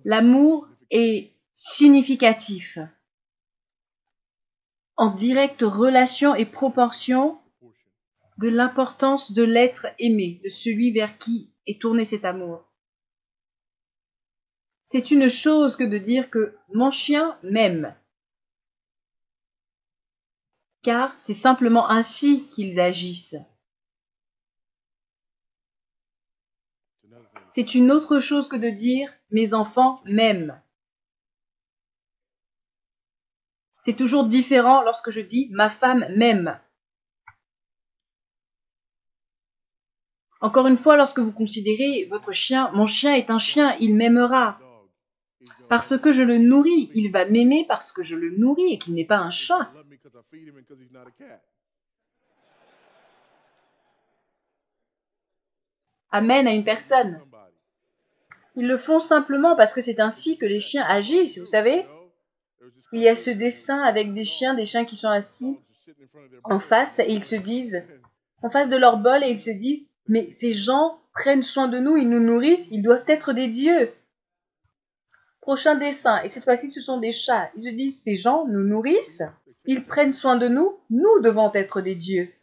L'amour est significatif, en directe relation et proportion de l'importance de l'être aimé, de celui vers qui est tourné cet amour. C'est une chose que de dire que mon chien m'aime, car c'est simplement ainsi qu'ils agissent. C'est une autre chose que de dire mes enfants m'aiment. C'est toujours différent lorsque je dis ma femme m'aime. Encore une fois, lorsque vous considérez votre chien, mon chien est un chien, il m'aimera. Parce que je le nourris, il va m'aimer parce que je le nourris et qu'il n'est pas un chat. Amen à une personne. Ils le font simplement parce que c'est ainsi que les chiens agissent, vous savez. Il y a ce dessin avec des chiens qui sont assis en face et ils se disent, en face de leur bol et ils se disent, mais ces gens prennent soin de nous, ils nous nourrissent, ils doivent être des dieux. Prochain dessin, et cette fois-ci ce sont des chats. Ils se disent, ces gens nous nourrissent, ils prennent soin de nous, nous devons être des dieux.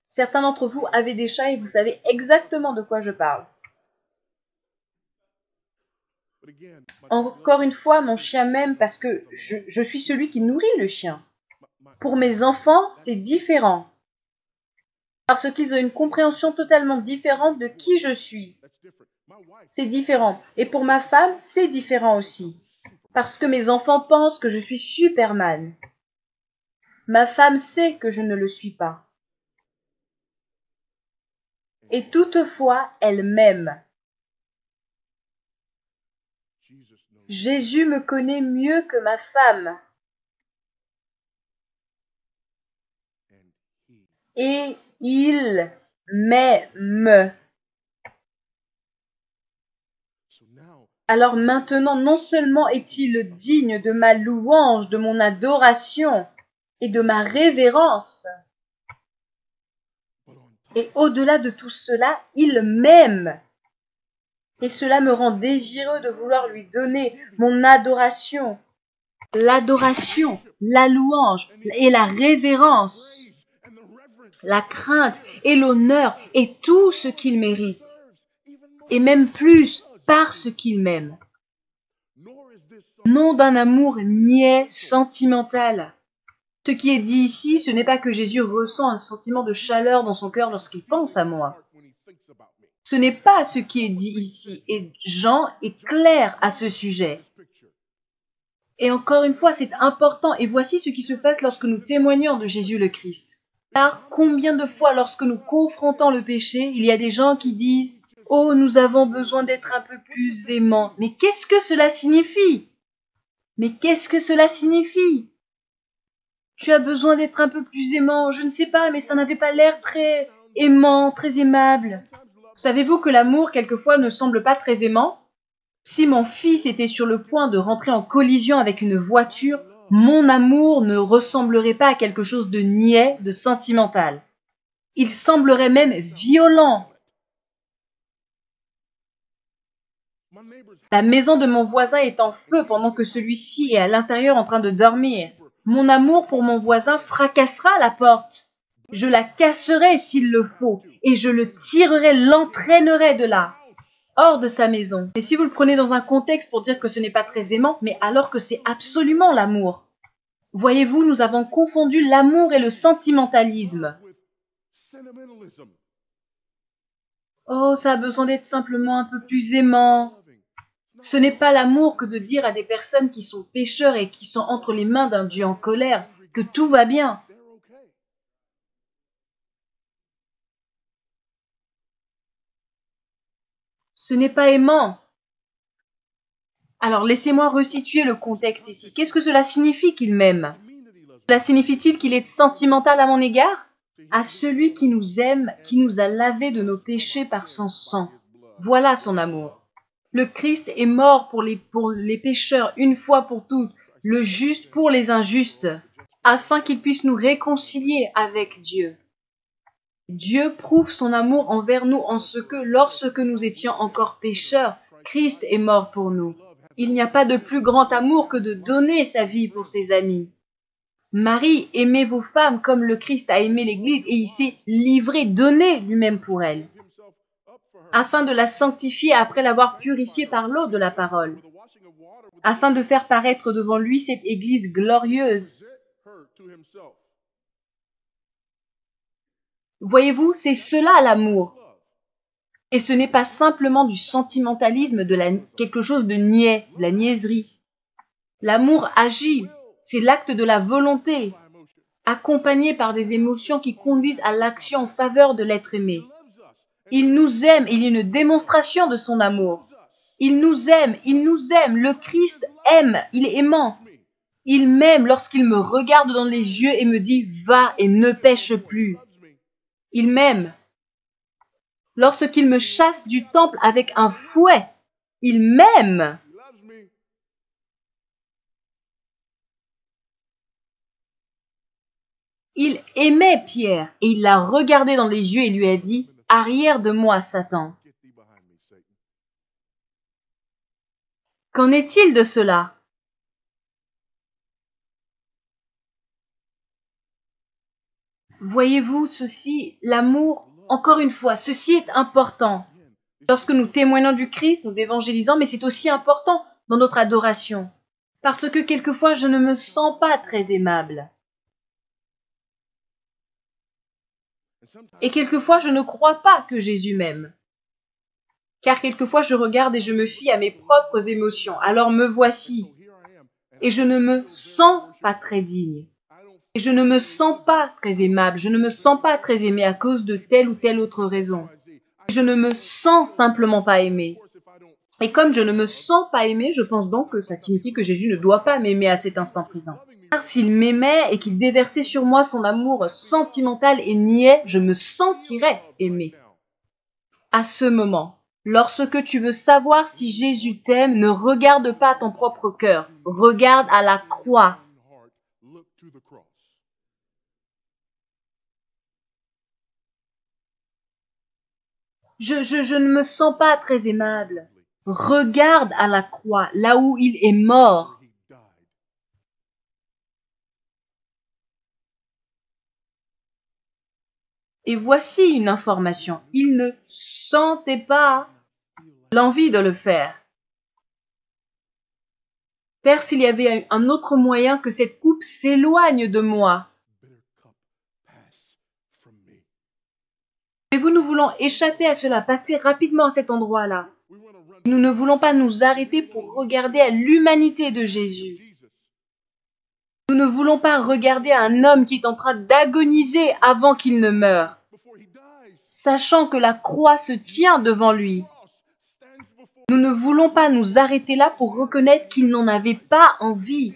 Certains d'entre vous avez des chats et vous savez exactement de quoi je parle. Encore une fois, mon chien m'aime parce que je suis celui qui nourrit le chien. Pour mes enfants, c'est différent. Parce qu'ils ont une compréhension totalement différente de qui je suis. C'est différent. Et pour ma femme, c'est différent aussi. Parce que mes enfants pensent que je suis Superman. Ma femme sait que je ne le suis pas. Et toutefois, elle m'aime. Jésus me connaît mieux que ma femme. Et il m'aime. Alors maintenant, non seulement est-il digne de ma louange, de mon adoration et de ma révérence, et au-delà de tout cela, il m'aime. Et cela me rend désireux de vouloir lui donner mon adoration, l'adoration, la louange et la révérence, la crainte et l'honneur et tout ce qu'il mérite, et même plus parce qu'il m'aime. Non d'un amour niais, sentimental. Ce qui est dit ici, ce n'est pas que Jésus ressent un sentiment de chaleur dans son cœur lorsqu'il pense à moi. Ce n'est pas ce qui est dit ici, et Jean est clair à ce sujet. Et encore une fois, c'est important, et voici ce qui se passe lorsque nous témoignons de Jésus le Christ. Car combien de fois, lorsque nous confrontons le péché, il y a des gens qui disent « Oh, nous avons besoin d'être un peu plus aimants. » Mais qu'est-ce que cela signifie? Mais qu'est-ce que cela signifie? Tu as besoin d'être un peu plus aimant, je ne sais pas, mais ça n'avait pas l'air très aimant, très aimable. Savez-vous que l'amour, quelquefois, ne semble pas très aimant? Si mon fils était sur le point de rentrer en collision avec une voiture, mon amour ne ressemblerait pas à quelque chose de niais, de sentimental. Il semblerait même violent. La maison de mon voisin est en feu pendant que celui-ci est à l'intérieur en train de dormir. Mon amour pour mon voisin fracassera la porte. Je la casserai s'il le faut, et je le tirerai, l'entraînerai de là, hors de sa maison. Et si vous le prenez dans un contexte pour dire que ce n'est pas très aimant, mais alors que c'est absolument l'amour. Voyez-vous, nous avons confondu l'amour et le sentimentalisme. Oh, ça a besoin d'être simplement un peu plus aimant. Ce n'est pas l'amour que de dire à des personnes qui sont pécheurs et qui sont entre les mains d'un Dieu en colère que tout va bien. Ce n'est pas aimant. Alors, laissez-moi resituer le contexte ici. Qu'est-ce que cela signifie qu'il m'aime? Cela signifie-t-il qu'il est sentimental à mon égard? À celui qui nous aime, qui nous a lavés de nos péchés par son sang. Voilà son amour. Le Christ est mort pour les pécheurs une fois pour toutes, le juste pour les injustes, afin qu'il puisse nous réconcilier avec Dieu. Dieu prouve son amour envers nous en ce que, lorsque nous étions encore pécheurs, Christ est mort pour nous. Il n'y a pas de plus grand amour que de donner sa vie pour ses amis. Marie, aimez vos femmes comme le Christ a aimé l'Église et il s'est livré, donné lui-même pour elle, afin de la sanctifier après l'avoir purifiée par l'eau de la parole, afin de faire paraître devant lui cette Église glorieuse. Voyez-vous, c'est cela l'amour. Et ce n'est pas simplement du sentimentalisme, quelque chose de niais, de la niaiserie. L'amour agit, c'est l'acte de la volonté, accompagné par des émotions qui conduisent à l'action en faveur de l'être aimé. Il nous aime, il y a une démonstration de son amour. Il nous aime, le Christ aime, il est aimant. Il m'aime lorsqu'il me regarde dans les yeux et me dit « Va et ne pêche plus ». Il m'aime. Lorsqu'il me chasse du temple avec un fouet, il m'aime. Il aimait Pierre et il l'a regardé dans les yeux et lui a dit « Arrière de moi, Satan ». Qu'en est-il de cela? Voyez-vous ceci, l'amour, encore une fois, ceci est important. Lorsque nous témoignons du Christ, nous évangélisons, mais c'est aussi important dans notre adoration. Parce que quelquefois, je ne me sens pas très aimable. Et quelquefois, je ne crois pas que Jésus m'aime. Car quelquefois, je regarde et je me fie à mes propres émotions. Alors me voici. Et je ne me sens pas très digne. Et je ne me sens pas très aimable. Je ne me sens pas très aimé à cause de telle ou telle autre raison. Je ne me sens simplement pas aimé. Et comme je ne me sens pas aimé, je pense donc que ça signifie que Jésus ne doit pas m'aimer à cet instant présent. Car s'il m'aimait et qu'il déversait sur moi son amour sentimental et niais, je me sentirais aimé. À ce moment, lorsque tu veux savoir si Jésus t'aime, ne regarde pas ton propre cœur, regarde à la croix. Je ne me sens pas très aimable. Regarde à la croix, là où il est mort. Et voici une information. Il ne sentait pas l'envie de le faire. Père, s'il y avait un autre moyen que cette coupe s'éloigne de moi. Et nous voulons échapper à cela, passer rapidement à cet endroit-là. Nous ne voulons pas nous arrêter pour regarder à l'humanité de Jésus. Nous ne voulons pas regarder à un homme qui est en train d'agoniser avant qu'il ne meure, sachant que la croix se tient devant lui. Nous ne voulons pas nous arrêter là pour reconnaître qu'il n'en avait pas envie.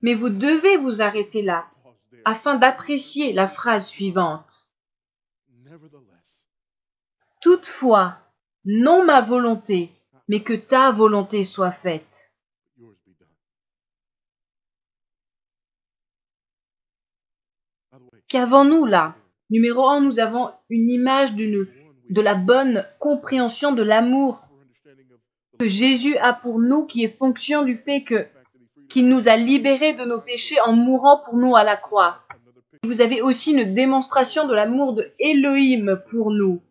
Mais vous devez vous arrêter là, afin d'apprécier la phrase suivante. Toutefois, non ma volonté, mais que ta volonté soit faite. Qu'avons-nous là? Numéro 1, nous avons une image de la bonne compréhension de l'amour que Jésus a pour nous, qui est fonction du fait qu'il nous a libérés de nos péchés en mourant pour nous à la croix. Vous avez aussi une démonstration de l'amour de Elohim pour nous.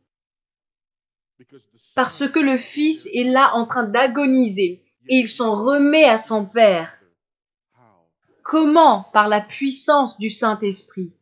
Parce que le Fils est là en train d'agoniser et il s'en remet à son Père. Comment? Par la puissance du Saint-Esprit.